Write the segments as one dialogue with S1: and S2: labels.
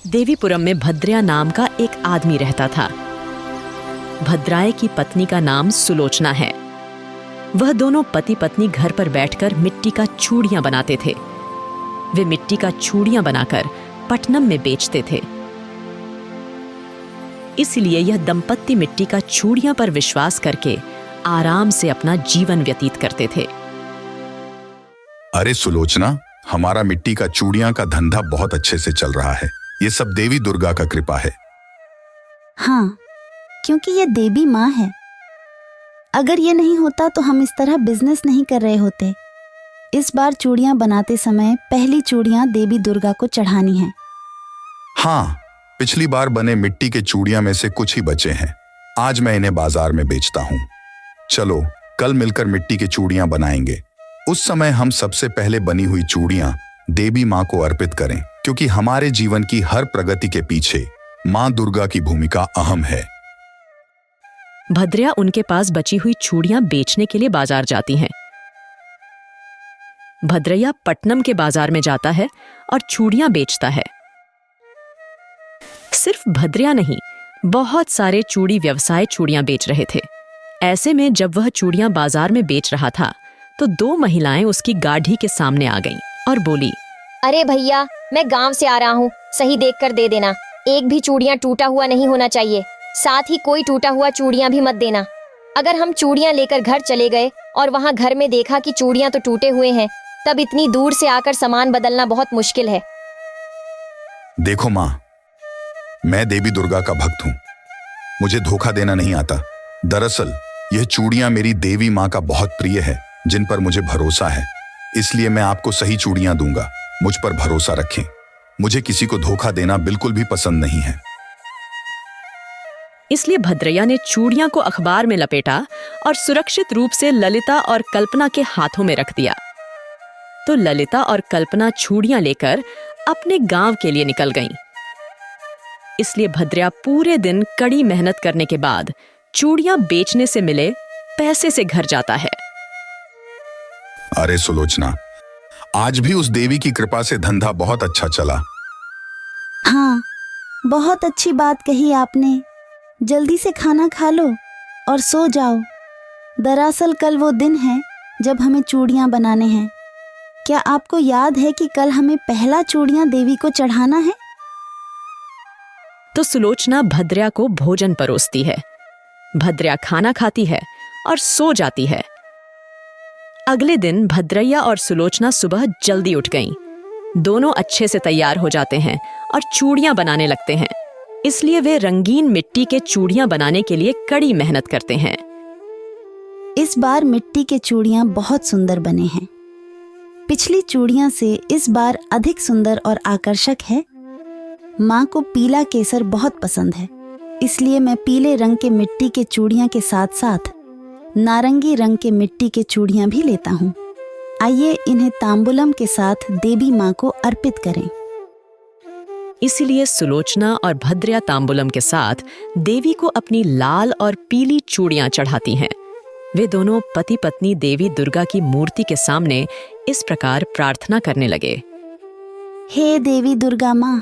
S1: देवीपुरम में भद्रया नाम का एक आदमी रहता था। भद्राय की पत्नी का नाम सुलोचना है। वह दोनों पति पत्नी घर पर बैठकर मिट्टी का चूड़ियां बनाते थे। वे मिट्टी का चूड़ियां बनाकर पटनम में बेचते थे। इसलिए यह दंपत्ति मिट्टी का चूड़ियां पर विश्वास करके आराम से अपना जीवन व्यतीत करते थे।
S2: अरे सुलोचना, हमारा मिट्टी का चूड़ियां का धंधा बहुत अच्छे से चल रहा है। ये सब देवी दुर्गा का कृपा है।
S3: हाँ, क्योंकि ये देवी माँ है। अगर ये नहीं होता तो हम इस तरह बिजनेस नहीं कर रहे होते। इस बार चूड़ियां बनाते समय पहली चूड़ियां देवी दुर्गा को चढ़ानी है।
S2: हाँ, पिछली बार बने मिट्टी के चूड़ियां में से कुछ ही बचे हैं। आज मैं इन्हें बाजार में बेचता हूँ। चलो कल मिलकर मिट्टी के चूड़ियां बनाएंगे। उस समय हम सबसे पहले बनी हुई चूड़ियां देवी माँ को अर्पित करें, क्योंकि हमारे जीवन की हर प्रगति के पीछे माँ दुर्गा की भूमिका अहम है।
S1: भद्रया उनके पास बची हुई चूड़ियां बेचने के लिए बाजार जाती हैं। भद्रया पटनम के बाजार में जाता है और चूड़ियां बेचता है। सिर्फ भद्रया नहीं, बहुत सारे चूड़ी व्यवसाय चूड़ियां बेच रहे थे। ऐसे में जब वह चूड़ियां बाजार में बेच रहा था तो दो महिलाएं उसकी गाड़ी के सामने आ गईं और बोली,
S4: अरे भैया, मैं गांव से आ रहा हूँ, सही देखकर दे देना। एक भी चूड़ियां टूटा हुआ नहीं होना चाहिए। साथ ही कोई टूटा हुआ चूड़ियां भी मत देना। अगर हम चूड़ियां लेकर घर चले गए और वहाँ घर में देखा कि चूड़ियां तो टूटे हुए हैं, तब इतनी दूर से आकर सामान बदलना बहुत मुश्किल है।
S2: देखो माँ, मैं देवी दुर्गा का भक्त हूँ। मुझे धोखा देना नहीं आता। दरअसल यह चूड़ियां मेरी देवी माँ का बहुत प्रिय है, जिन पर मुझे भरोसा है। इसलिए मैं आपको सही चूड़ियां दूंगा। मुझ पर भरोसा रखें। मुझे किसी को धोखा देना बिल्कुल भी पसंद नहीं है।
S1: इसलिए भद्रया ने चूड़ियां को अखबार में लपेटा और सुरक्षित रूप से ललिता और कल्पना के हाथों में रख दिया। तो ललिता और कल्पना चूड़ियां लेकर अपने गांव के लिए निकल गईं। इसलिए भद्रया पूरे दिन कड़ी मेहनत करने के बाद चूड़ियां बेचने से मिले पैसे से घर जाता है।
S2: अरे सुलोचना, आज भी उस देवी की कृपा से धंधा बहुत अच्छा चला।
S3: हाँ, बहुत अच्छी बात कही आपने। जल्दी से खाना खा लो और सो जाओ। दरअसल कल वो दिन है जब हमें चूड़ियां बनाने हैं। क्या आपको याद है कि कल हमें पहला चूड़ियां देवी को चढ़ाना है?
S1: तो सुलोचना भद्रया को भोजन परोसती है। भद्रया खाना खाती है और सो जाती है। अगले दिन भद्रया और सुलोचना सुबह जल्दी उठ गईं। दोनों अच्छे से तैयार हो जाते हैं और चूड़ियां बनाने लगते हैं। इसलिए वे रंगीन मिट्टी के चूड़ियां बनाने के लिए कड़ी मेहनत करते हैं।
S3: इस बार मिट्टी के चूड़ियां बहुत सुंदर बने हैं। पिछली चूड़ियां से इस बार अधिक सुंदर और आकर्षक है। माँ को पीला केसर बहुत पसंद है, इसलिए मैं पीले रंग के मिट्टी के चूड़ियां के साथ साथ नारंगी रंग के मिट्टी के चूड़ियां भी लेता हूँ। आइए इन्हें तांबूलम के साथ देवी माँ को अर्पित करें।
S1: इसीलिए सुलोचना और भद्रया तांबूलम के साथ देवी को अपनी लाल और पीली चूड़ियां चढ़ाती हैं। वे दोनों पति पत्नी देवी दुर्गा की मूर्ति के सामने इस प्रकार प्रार्थना करने लगे।
S3: हे देवी दुर्गा माँ,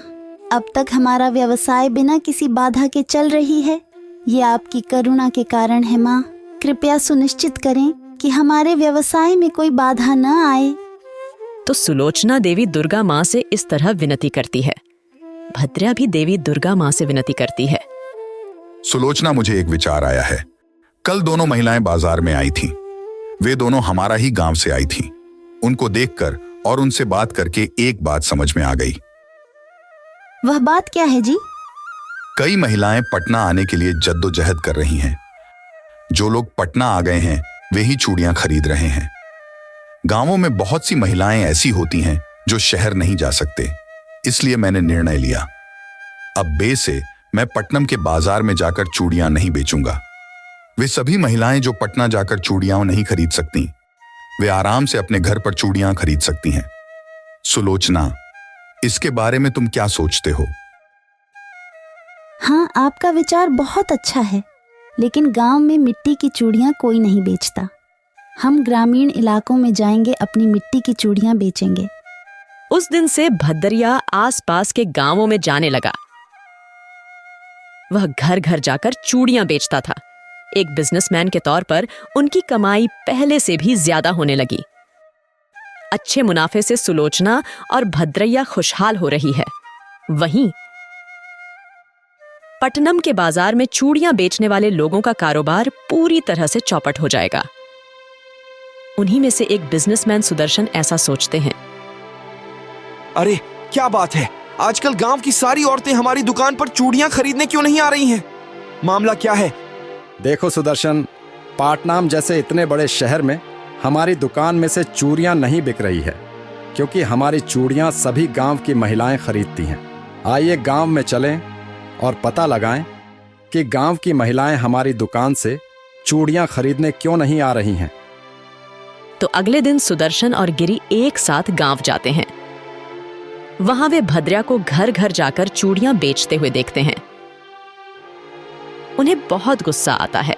S3: अब तक हमारा व्यवसाय बिना किसी बाधा के चल रही है। ये आपकी करुणा के कारण है माँ। कृपया सुनिश्चित करें कि हमारे व्यवसाय में कोई बाधा न आए।
S1: तो सुलोचना देवी दुर्गा माँ से इस तरह विनती करती है। भद्रया भी देवी दुर्गा माँ से विनती करती है।
S2: सुलोचना, मुझे एक विचार आया है। कल दोनों महिलाएं बाजार में आई थीं। वे दोनों हमारा ही गांव से आई थीं। उनको देखकर और उनसे बात करके एक बात समझ में आ गई।
S3: वह बात क्या है जी?
S2: कई महिलाएं पटना आने के लिए जद्दोजहद कर रही हैं। जो लोग पटना आ गए हैं वे ही चूड़ियां खरीद रहे हैं। गांवों में बहुत सी महिलाएं ऐसी होती हैं जो शहर नहीं जा सकते। इसलिए मैंने निर्णय लिया, अब बे से मैं पटनम के बाजार में जाकर चूड़ियां नहीं बेचूंगा। वे सभी महिलाएं जो पटना जाकर चूड़ियां नहीं खरीद सकती, वे आराम से अपने घर पर चूड़ियां खरीद सकती हैं। सुलोचना, इसके बारे में तुम क्या सोचते हो?
S3: हाँ, आपका विचार बहुत अच्छा है, लेकिन गांव में मिट्टी की चूड़ियां कोई नहीं बेचता। हम ग्रामीण इलाकों में जाएंगे, अपनी मिट्टी की चूड़ियां बेचेंगे।
S1: उस दिन से भद्रिया आसपास के गांवों में जाने लगा। वह घर घर जाकर चूड़ियां बेचता था। एक बिजनेसमैन के तौर पर उनकी कमाई पहले से भी ज्यादा होने लगी। अच्छे मुनाफे से सुलोचना और भद्रैया खुशहाल हो रही है। वहीं पटनम के बाजार में चूड़ियां बेचने वाले लोगों का कारोबार पूरी तरह से चौपट हो जाएगा। उन्हीं में से एक बिजनेसमैन सुदर्शन ऐसा सोचते हैं।
S5: अरे क्या बात है, आजकल गांव की सारी औरतें हमारी दुकान पर चूड़ियां खरीदने क्यों नहीं आ रही हैं? मामला क्या है?
S6: देखो सुदर्शन, पाटनाम जैसे इतने बड़े शहर में हमारी दुकान में से चूड़ियां नहीं बिक रही है, क्योंकि हमारी चूड़ियां सभी गांव की महिलाएं खरीदती हैं। आइए गांव में चलें और पता लगाएं कि गांव की महिलाएं हमारी दुकान से चूड़ियां खरीदने क्यों नहीं आ रही हैं।
S1: तो अगले दिन सुदर्शन और गिरी एक साथ गांव जाते हैं। वहां वे भद्रिया को घर घर जाकर चूड़ियां बेचते हुए देखते हैं। उन्हें बहुत गुस्सा आता है।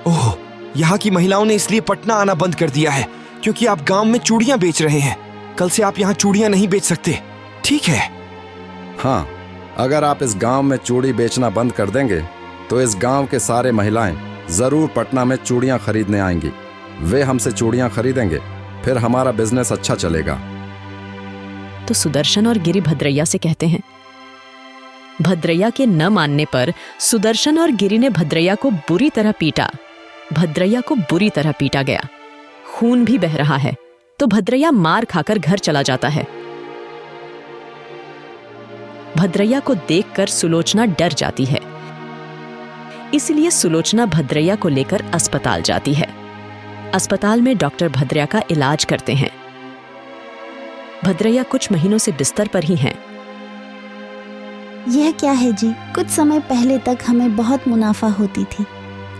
S5: ओह, यहाँ की महिलाओं ने इसलिए पटना आना बंद कर दिया है क्योंकि आप गांव में चूड़ियां बेच रहे हैं। कल से आप यहाँ चूड़ियां नहीं बेच सकते, ठीक है?
S6: हाँ, अगर आप इस गांव में चूड़ी बेचना बंद कर देंगे तो इस गांव के सारे महिलाएं जरूर पटना में चूड़ियां खरीदने आएंगी। वे हमसे चूड़ियां खरीदेंगे, फिर हमारा बिजनेस अच्छा चलेगा।
S1: तो सुदर्शन और गिरी भद्रैया से कहते हैं। भद्रैया के न मानने पर सुदर्शन और गिरी ने भद्रैया को बुरी तरह पीटा। भद्रैया को बुरी तरह पीटा गया। खून भी बह रहा है। तो भद्रैया मार खाकर घर चला जाता है। भद्रैया को देखकर सुलोचना डर जाती है। इसलिए सुलोचना भद्रैया को लेकर अस्पताल जाती है। अस्पताल में डॉक्टर भद्रैया का इलाज करते हैं। भद्रैया कुछ महीनों से बिस्तर पर ही हैं।
S3: यह क्या है जी? कुछ समय पहले तक हमें बहुत मुनाफा होती थी।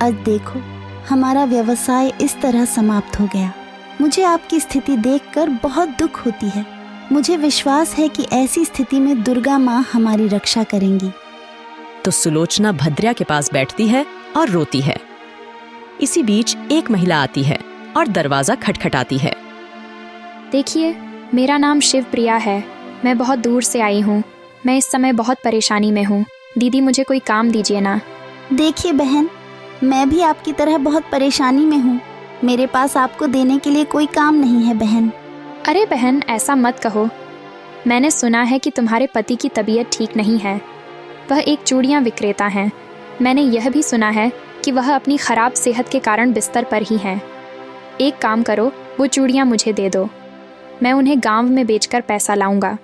S3: आज देखो, हमारा व्यवसाय इस तरह समाप्त हो गया। मुझे आपकी स्थिति देखकर बहुत दुख होती है। मुझे विश्वास है कि ऐसी स्थिति में दुर्गा माँ हमारी रक्षा करेंगी।
S1: तो सुलोचना भद्रैया के पास बैठती है और रोती है। इसी बीच एक महिला आती है और दरवाजा खटखटाती है।
S7: देखिए, मेरा नाम शिवप्रिया है। मैं बहुत दूर से आई हूँ। मैं इस समय बहुत परेशानी में हूँ। दीदी, मुझे कोई काम दीजिए ना।
S3: देखिए बहन, मैं भी आपकी तरह बहुत परेशानी में हूँ। मेरे पास आपको देने के लिए कोई काम नहीं है बहन।
S7: अरे बहन, ऐसा मत कहो। मैंने सुना है कि तुम्हारे पति की तबीयत ठीक नहीं है। वह एक चूड़ियाँ विक्रेता हैं। मैंने यह भी सुना है कि वह अपनी खराब सेहत के कारण बिस्तर पर ही हैं। एक काम करो, वो चूड़ियाँ मुझे दे दो। मैं उन्हें गांव में बेचकर पैसा लाऊंगा।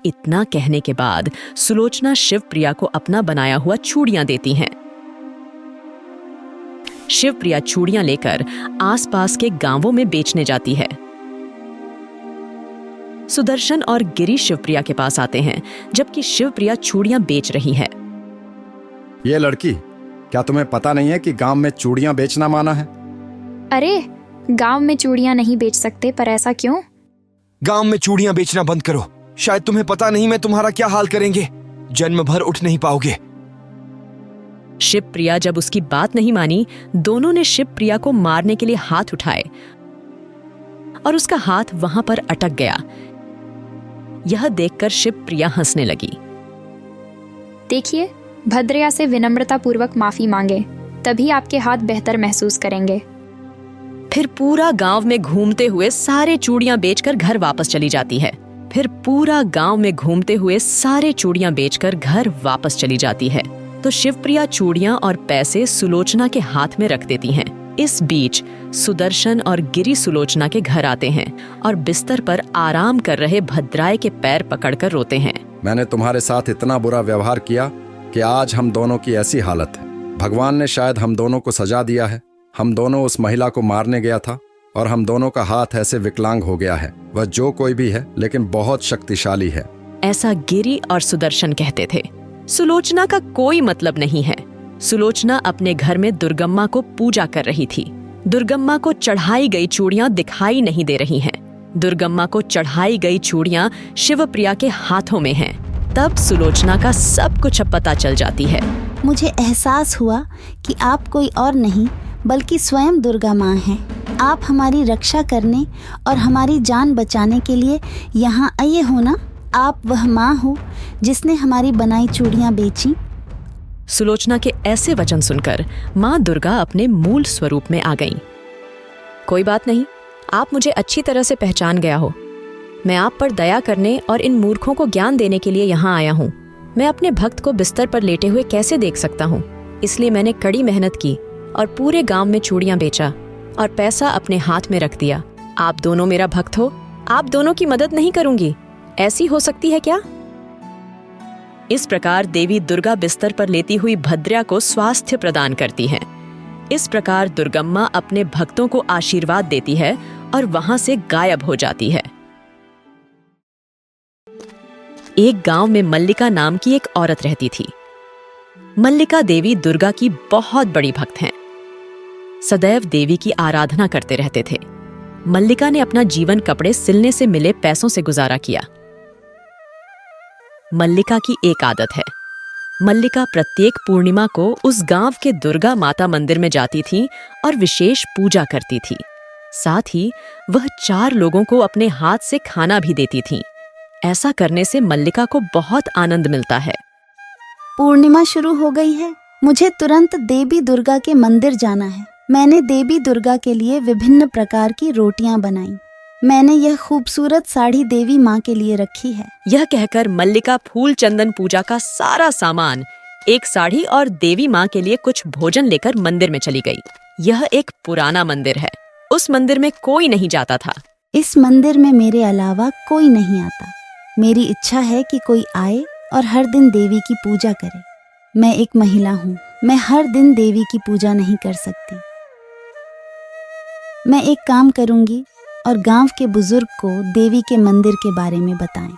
S1: इतना कहने के बाद सुलोचना शिवप्रिया को अपना बनाया हुआ चूड़ियां देती हैं। शिवप्रिया चूड़ियां लेकर आसपास के गांवों में बेचने जाती है। सुदर्शन और गिरी शिवप्रिया के पास आते हैं, जबकि शिवप्रिया चूड़ियां बेच रही है।
S6: ये लड़की, क्या तुम्हें पता नहीं है कि गांव में चूड़ियां बेचना माना है?
S7: अरे, गांव में चूड़ियाँ नहीं बेच सकते, पर ऐसा क्यों?
S5: गांव में चूड़ियां बेचना बंद करो। शायद तुम्हें पता नहीं मैं तुम्हारा क्या हाल करेंगे। जन्म भर उठ नहीं पाओगे।
S1: शिवप्रिया जब उसकी बात नहीं मानी, दोनों ने शिवप्रिया को मारने के लिए हाथ उठाए और उसका हाथ वहां पर अटक गया। यह देखकर शिवप्रिया हंसने लगी।
S7: देखिए, भद्रैया से विनम्रता पूर्वक माफी मांगे, तभी आपके हाथ बेहतर महसूस करेंगे।
S1: फिर पूरा गांव में घूमते हुए सारे चूड़ियां बेचकर घर वापस चली जाती है। तो शिवप्रिया चूड़ियां और पैसे सुलोचना के हाथ में रख देती हैं। इस बीच सुदर्शन और गिरी सुलोचना के घर आते हैं और बिस्तर पर आराम कर रहे भद्राय के पैर पकड़कर रोते हैं।
S6: मैंने तुम्हारे साथ इतना बुरा व्यवहार किया कि आज हम दोनों की ऐसी हालत है। भगवान ने शायद हम दोनों को सजा दिया है। हम दोनों उस महिला को मारने गया था और हम दोनों का हाथ ऐसे विकलांग हो गया है। वह जो कोई भी है, लेकिन बहुत शक्तिशाली है।
S1: ऐसा गिरी और सुदर्शन कहते थे। सुलोचना का कोई मतलब नहीं है। सुलोचना अपने घर में दुर्गम्मा को पूजा कर रही थी। दुर्गम्मा को चढ़ाई गई चूड़ियां दिखाई नहीं दे रही हैं। दुर्गम्मा को चढ़ाई गई चूड़ियां शिवप्रिया के हाथों में हैं। तब सुलोचना का सब कुछ अब पता चल जाती है।
S3: मुझे एहसास हुआ कि आप कोई और नहीं बल्कि स्वयं दुर्गा माँ हैं। आप हमारी रक्षा करने और हमारी जान बचाने के लिए यहाँ आए हो ना? आप वह माँ हो जिसने हमारी बनाई चूड़ियाँ बेची।
S1: सुलोचना के ऐसे वचन सुनकर माँ दुर्गा अपने मूल स्वरूप में आ गईं। कोई बात नहीं, आप मुझे अच्छी तरह से पहचान गया हो। मैं आप पर दया करने और इन मूर्खों को ज्ञान देने के लिए यहाँ आया हूँ। मैं अपने भक्त को बिस्तर पर लेटे हुए कैसे देख सकता हूँ, इसलिए मैंने कड़ी मेहनत की और पूरे गांव में चूड़ियाँ बेचा और पैसा अपने हाथ में रख दिया। आप दोनों मेरा भक्त हो, आप दोनों की मदद नहीं करूंगी, ऐसी हो सकती है क्या? इस प्रकार देवी दुर्गा बिस्तर पर लेती हुई भद्र्या को स्वास्थ्य प्रदान करती हैं। इस प्रकार दुर्गम्मा अपने भक्तों को आशीर्वाद देती है और वहां से गायब हो जाती है। एक गांव में मल्लिका नाम की एक औरत रहती थी। मल्लिका देवी दुर्गा की बहुत बड़ी भक्त हैं। सदैव देवी की आराधना करते रहते थे। मल्लिका ने अपना जीवन कपड़े सिलने से मिले पैसों से गुजारा किया। मल्लिका की एक आदत है। मल्लिका प्रत्येक पूर्णिमा को उस गांव के दुर्गा माता मंदिर में जाती थी और विशेष पूजा करती थी। साथ ही वह 4 लोगों को अपने हाथ से खाना भी देती थी। ऐसा करने से मल्लिका को बहुत आनंद मिलता है।
S3: पूर्णिमा शुरू हो गई है, मुझे तुरंत देवी दुर्गा के मंदिर जाना है। मैंने देवी दुर्गा के लिए विभिन्न प्रकार की रोटियां बनाई। मैंने यह खूबसूरत साड़ी देवी माँ के लिए रखी है।
S1: यह कहकर मल्लिका फूल चंदन पूजा का सारा सामान, एक साड़ी और देवी माँ के लिए कुछ भोजन लेकर मंदिर में चली गई। यह एक पुराना मंदिर है। उस मंदिर में कोई नहीं जाता था।
S3: इस मंदिर में मेरे अलावा कोई नहीं आता। मेरी इच्छा है कि कोई आए और हर दिन देवी की पूजा करे। मैं एक महिला हूँ, मैं हर दिन देवी की पूजा नहीं कर सकती। मैं एक काम करूंगी और गांव के बुजुर्ग को देवी के मंदिर के बारे में बताएं।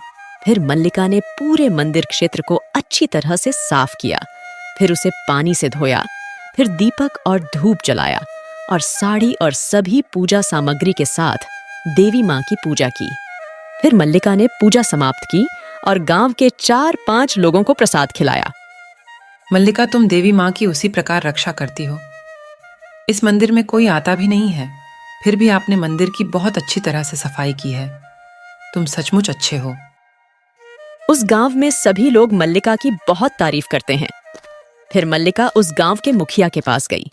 S1: फिर मल्लिका ने पूरे मंदिर क्षेत्र को अच्छी तरह से साफ किया, फिर उसे पानी से धोया, फिर दीपक और धूप जलाया और साड़ी और सभी पूजा सामग्री के साथ देवी माँ की पूजा की। फिर मल्लिका ने पूजा समाप्त की और गांव के 4-5 लोगों को प्रसाद खिलाया।
S8: मल्लिका, तुम देवी माँ की उसी प्रकार रक्षा करती हो। इस मंदिर में कोई आता भी नहीं है, फिर भी आपने मंदिर की बहुत अच्छी तरह से सफाई की है। तुम सचमुच अच्छे हो।
S1: उस गांव में सभी लोग मल्लिका की बहुत तारीफ करते हैं। फिर मल्लिका उस गांव के मुखिया के पास गई।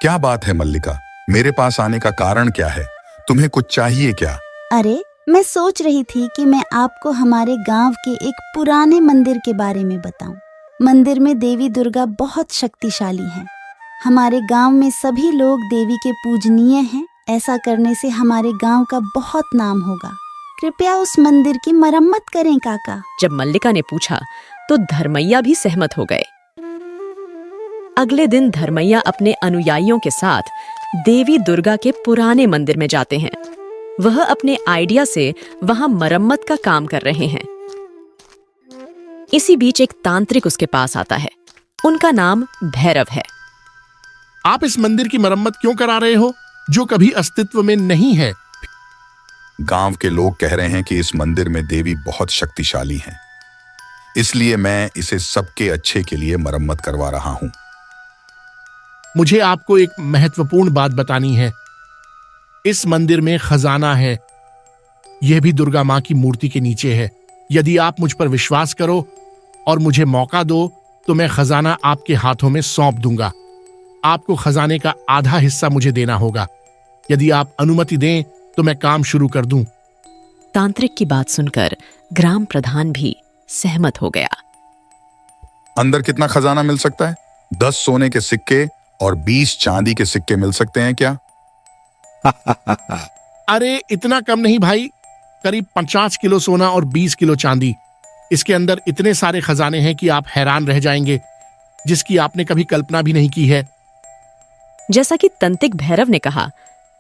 S2: क्या बात है मल्लिका, मेरे पास आने का कारण क्या है? तुम्हें कुछ चाहिए क्या?
S3: अरे, मैं सोच रही थी कि मैं आपको हमारे गांव के एक पुराने मंदिर के बारे में बताऊं। मंदिर में देवी दुर्गा बहुत शक्तिशाली हैं। हमारे गांव में सभी लोग देवी के पूजनीय हैं। ऐसा करने से हमारे गांव का बहुत नाम होगा। कृपया उस मंदिर की मरम्मत करें काका।
S1: जब मल्लिका ने पूछा तो धर्मैया भी सहमत हो गए। अगले दिन धर्मैया अपने अनुयायियों के साथ देवी दुर्गा के पुराने मंदिर में जाते हैं। वह अपने आइडिया से वहां मरम्मत का काम कर रहे हैं। इसी बीच एक तांत्रिक उसके पास आता है। उनका नाम भैरव है।
S9: आप इस मंदिर की मरम्मत क्यों करा रहे हो जो कभी अस्तित्व में नहीं है?
S2: गांव के लोग कह रहे हैं कि इस मंदिर में देवी बहुत शक्तिशाली हैं, इसलिए मैं इसे सबके अच्छे के लिए मरम्मत करवा रहा हूं।
S9: मुझे आपको एक महत्वपूर्ण बात बतानी है। इस मंदिर में खजाना है। यह भी दुर्गा माँ की मूर्ति के नीचे है। यदि आप मुझ पर विश्वास करो और मुझे मौका दो तो मैं खजाना आपके हाथों में सौंप दूंगा। आपको खजाने का आधा हिस्सा मुझे देना होगा। यदि आप अनुमति दें तो मैं काम शुरू कर दूं।
S1: तांत्रिक की बात सुनकर ग्राम प्रधान भी सहमत हो गया।
S2: अंदर कितना खजाना मिल सकता है? 10 सोने के सिक्के और 20 चांदी के सिक्के मिल सकते हैं क्या?
S9: अरे इतना कम नहीं भाई, करीब 50 किलो सोना और 20 किलो चांदी। इसके अंदर इतने सारे खजाने हैं कि आप हैरान रह जाएंगे, जिसकी आपने कभी कल्पना भी नहीं की है।
S1: जैसा कि तंत्रिक भैरव ने कहा,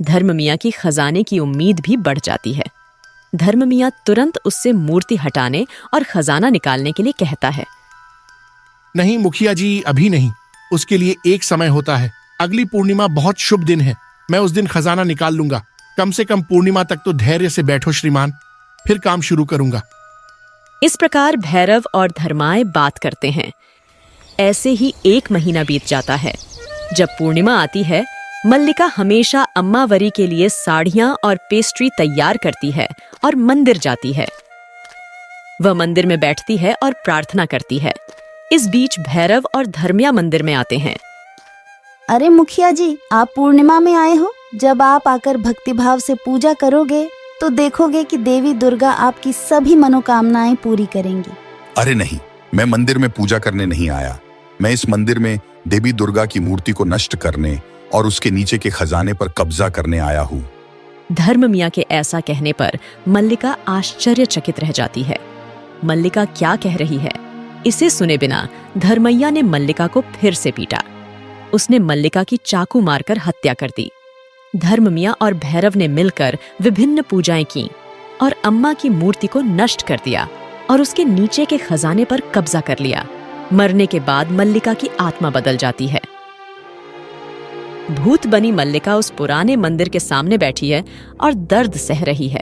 S1: धर्म मियाँ की खजाने की उम्मीद भी बढ़ जाती है। धर्म मियाँ तुरंत उससे मूर्ति हटाने और खजाना निकालने के लिए कहता है।
S9: नहीं मुखिया जी, अभी नहीं, उसके लिए एक समय होता है। अगली पूर्णिमा बहुत शुभ दिन है, मैं उस दिन खजाना निकाल लूंगा। कम से कम पूर्णिमा तक तो धैर्य से बैठो श्रीमान, फिर काम शुरू करूंगा।
S1: इस प्रकार भैरव और धर्माय बात करते हैं। ऐसे ही 1 महीना बीत जाता है। जब पूर्णिमा आती है मल्लिका हमेशा अम्मावरी के लिए साड़ियां और पेस्ट्री तैयार करती है और मंदिर जाती है। वह मंदिर में बैठती है और प्रार्थना करती है। इस बीच भैरव और धर्मिया मंदिर में आते हैं।
S3: अरे मुखिया जी, आप पूर्णिमा में आए हो। जब आप आकर भक्तिभाव से पूजा करोगे तो देखोगे कि देवी दुर्गा आपकी सभी मनोकामनाएं पूरी करेंगी।
S2: अरे नहीं, मैं मंदिर में पूजा करने नहीं आया। मैं इस मंदिर में देवी दुर्गा की मूर्ति को नष्ट करने और उसके नीचे के खजाने पर कब्जा करने आया हूँ।
S1: धर्म मियाँ के ऐसा कहने पर मल्लिका आश्चर्यचकित रह जाती है। मल्लिका क्या कह रही है, इसे सुने बिना धर्मैया ने मल्लिका को फिर से पीटा। उसने मल्लिका की चाकू मारकर हत्या कर दी। धर्म मियाँ और भैरव ने मिलकर विभिन्न पूजाएं की और अम्मा की मूर्ति को नष्ट कर दिया और उसके नीचे के खजाने पर कब्जा कर लिया। मरने के बाद मल्लिका की आत्मा बदल जाती है। भूत बनी मल्लिका उस पुराने मंदिर के सामने बैठी है और दर्द सह रही है।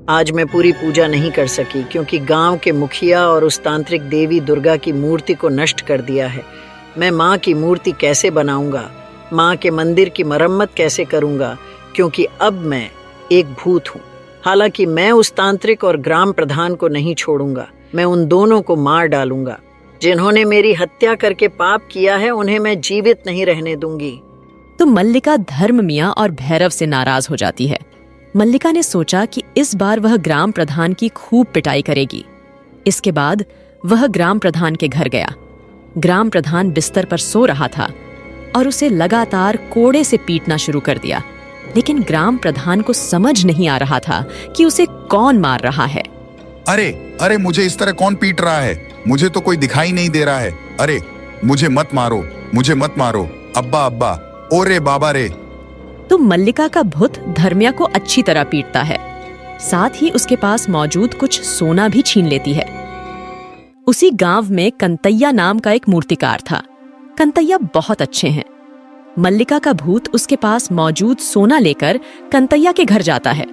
S10: आज मैं पूरी पूजा नहीं कर सकी क्योंकि गांव के मुखिया और उस तांत्रिक देवी दुर्गा की मूर्ति को नष्ट कर दिया है। मैं माँ की मूर्ति कैसे बनाऊंगा, माँ के मंदिर की मरम्मत कैसे करूंगा, क्योंकि अब मैं एक भूत हूँ। हालांकि मैं उस तांत्रिक और ग्राम प्रधान को नहीं छोड़ूंगा। मैं उन दोनों को मार डालूंगा। जिन्होंने मेरी हत्या करके पाप किया है उन्हें मैं जीवित नहीं रहने दूंगी।
S1: तो मल्लिका धर्म मियाँ और भैरव से नाराज हो जाती है। मल्लिका ने सोचा कि इस बार वह ग्राम प्रधान की खूब पिटाई करेगी। इसके बाद वह ग्राम प्रधान के घर गया। ग्राम प्रधान बिस्तर पर सो रहा था और उसे लगातार कोड़े से पीटना शुरू कर दिया, लेकिन ग्राम प्रधान को समझ नहीं आ रहा था कि उसे कौन मार रहा है।
S2: अरे अरे, मुझे इस तरह कौन पीट रहा है? मुझे तो कोई दिखाई नहीं दे रहा है। अरे मुझे मत मारो, मुझे मत मारो। अब्बा अब्बा, ओरे बाबा रे।
S1: तो मल्लिका का भूत धर्मिया को अच्छी तरह पीटता है। साथ ही उसके पास मौजूद कुछ सोना भी छीन लेती है। उसी गांव में कंतैया नाम का एक मूर्तिकार था। कंतैया बहुत अच्छे हैं। मल्लिका का भूत उसके पास मौजूद सोना लेकर कंतैया के घर जाता है।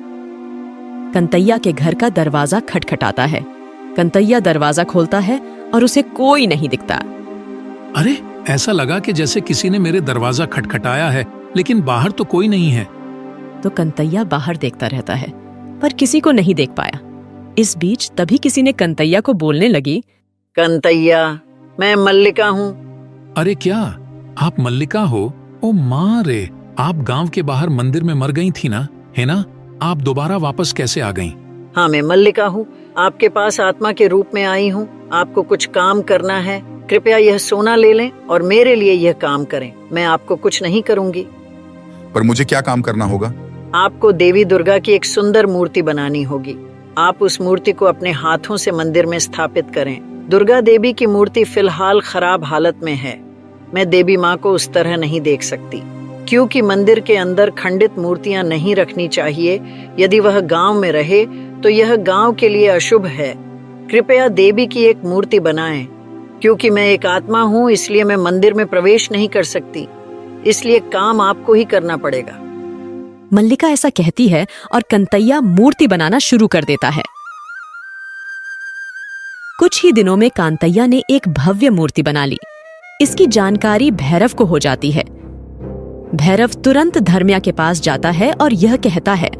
S1: कंतैया के घर का दरवाजा खटखटाता है। कंतैया दरवाजा खोलता है और उसे कोई नहीं दिखता।
S11: अरे, ऐसा लगा कि जैसे किसी ने मेरे दरवाजा खटखटाया है, लेकिन बाहर तो कोई नहीं है।
S1: तो कंतैया बाहर देखता रहता है पर किसी को नहीं देख पाया। इस बीच तभी किसी ने कंतैया को बोलने लगी,
S10: कंतैया, मैं मल्लिका हूँ।
S11: अरे क्या आप मल्लिका हो? ओ माँ रे, आप गांव के बाहर मंदिर में मर गई थी ना, है ना? आप दोबारा वापस कैसे आ गईं?
S10: हाँ, मैं मल्लिका हूँ। आपके पास आत्मा के रूप में आई हूँ। आपको कुछ काम करना है। कृपया यह सोना ले लें और मेरे लिए यह काम करें। मैं आपको कुछ नहीं करूँगी।
S2: पर मुझे क्या काम करना होगा?
S10: आपको देवी दुर्गा की एक सुंदर मूर्ति बनानी होगी। आप उस मूर्ति को अपने हाथों से मंदिर में स्थापित करें। दुर्गा देवी की मूर्ति फिलहाल खराब हालत में है। मैं देवी माँ को उस तरह नहीं देख सकती, क्योंकि मंदिर के अंदर खंडित मूर्तियां नहीं रखनी चाहिए। यदि वह गांव में रहे तो यह गांव के लिए अशुभ है। कृपया देवी की एक मूर्ति बनाएं। क्योंकि मैं एक आत्मा हूँ, इसलिए मैं मंदिर में प्रवेश नहीं कर सकती। इसलिए काम आपको ही करना पड़ेगा।
S1: मल्लिका ऐसा कहती है और कंतैया मूर्ति बनाना शुरू कर देता है। कुछ ही दिनों में कांतैया ने एक भव्य मूर्ति बना ली। इसकी जानकारी भैरव को हो जाती है। भैरव तुरंत धर्मिया के पास जाता है और यह कहता है,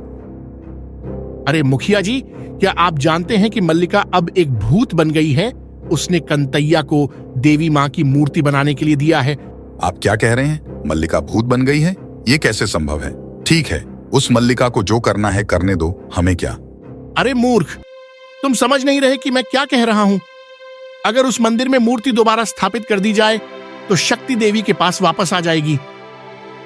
S9: अरे मुखिया जी, क्या आप जानते हैं कि मल्लिका अब एक भूत बन गई है? उसने कंतैया को देवी माँ की मूर्ति बनाने के लिए दिया है।
S2: आप क्या कह रहे हैं? मल्लिका भूत बन गई है? ये कैसे संभव है? ठीक है, उस मल्लिका को जो करना है करने दो, हमें क्या।
S9: अरे मूर्ख, तुम समझ नहीं रहे कि मैं क्या कह रहा हूं? अगर उस मंदिर में मूर्ति दोबारा स्थापित कर दी जाए तो शक्ति देवी के पास वापस आ जाएगी।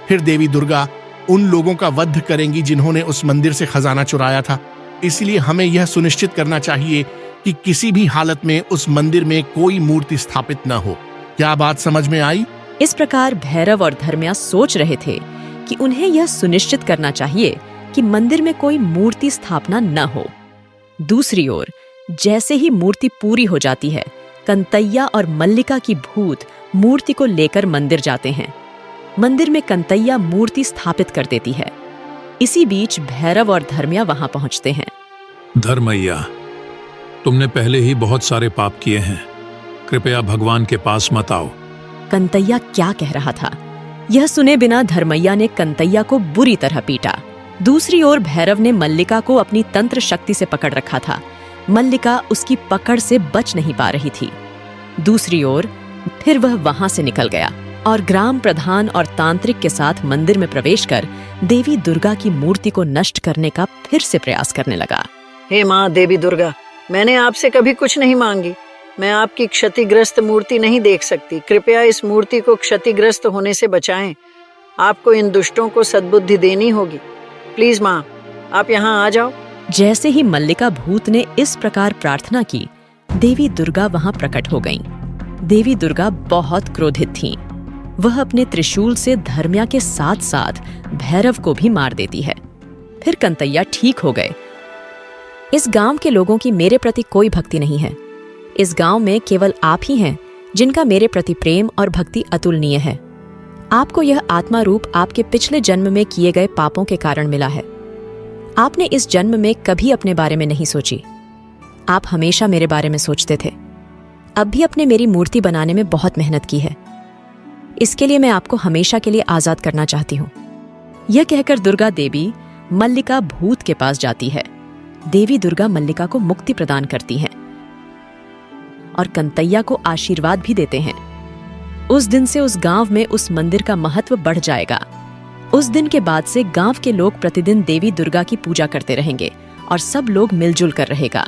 S9: फिर देवी दुर्गा उन लोगों का वध करेंगी जिन्होंने उस मंदिर से खजाना चुराया था। इसलिए हमें यह सुनिश्चित करना चाहिए कि किसी भी हालत में उस मंदिर में कोई मूर्ति स्थापित न हो। क्या बात समझ में आई?
S1: इस प्रकार भैरव और धर्मिया सोच रहे थे कि उन्हें यह सुनिश्चित करना चाहिए कि मंदिर में कोई मूर्ति स्थापना न हो। दूसरी ओर जैसे ही मूर्ति पूरी हो जाती है, कंतैया और मल्लिका की भूत मूर्ति को लेकर मंदिर जाते हैं। मंदिर में कंतैया मूर्ति स्थापित कर देती है। इसी बीच भैरव और धर्मिया वहां पहुंचते हैं।
S11: धर्मैया, तुमने पहले ही बहुत सारे पाप किए हैं। कृपया भगवान के पास मत आओ।
S1: कंतैया क्या कह रहा था यह सुने बिना धर्मैया ने कंतैया को बुरी तरह पीटा। दूसरी ओर भैरव ने मल्लिका को अपनी तंत्र शक्ति से पकड़ रखा था। मल्लिका उसकी पकड़ से बच नहीं पा रही थी। दूसरी ओर फिर वह वहां से निकल गया और ग्राम प्रधान और तांत्रिक के साथ मंदिर में प्रवेश कर देवी दुर्गा की मूर्ति को नष्ट करने का फिर से प्रयास करने लगा।
S10: हे माँ देवी दुर्गा, मैंने आपसे कभी कुछ नहीं मांगी। मैं आपकी क्षतिग्रस्त मूर्ति नहीं देख सकती। कृपया इस मूर्ति को क्षतिग्रस्त होने से बचाएं। आपको इन दुष्टों को सद्बुद्धि देनी होगी। प्लीज माँ, आप यहाँ आ जाओ।
S1: जैसे ही मल्लिका भूत ने इस प्रकार प्रार्थना की, देवी दुर्गा वहां प्रकट हो गईं। देवी दुर्गा बहुत क्रोधित थीं। वह अपने त्रिशूल से धर्म्या के साथ साथ भैरव को भी मार देती है। फिर कंतैया ठीक हो गए। इस गांव के लोगों की मेरे प्रति कोई भक्ति नहीं है। इस गांव में केवल आप ही हैं जिनका मेरे प्रति प्रेम और भक्ति अतुलनीय है। आपको यह आत्मा रूप आपके पिछले जन्म में किए गए पापों के कारण मिला है। आपने इस जन्म में कभी अपने बारे में नहीं सोची। आप हमेशा मेरे बारे में सोचते थे। अब भी आपने मेरी मूर्ति बनाने में बहुत मेहनत की है। इसके लिए मैं आपको हमेशा के लिए आजाद करना चाहती हूँ। यह कहकर दुर्गा देवी मल्लिका भूत के पास जाती है। देवी दुर्गा मल्लिका को मुक्ति प्रदान करती हैं और कंतैया को आशीर्वाद भी देते हैं। उस दिन से उस गांव में उस मंदिर का महत्व बढ़ जाएगा। उस दिन के बाद से गांव के लोग प्रतिदिन देवी दुर्गा की पूजा करते रहेंगे और सब लोग मिलजुल कर रहेगा।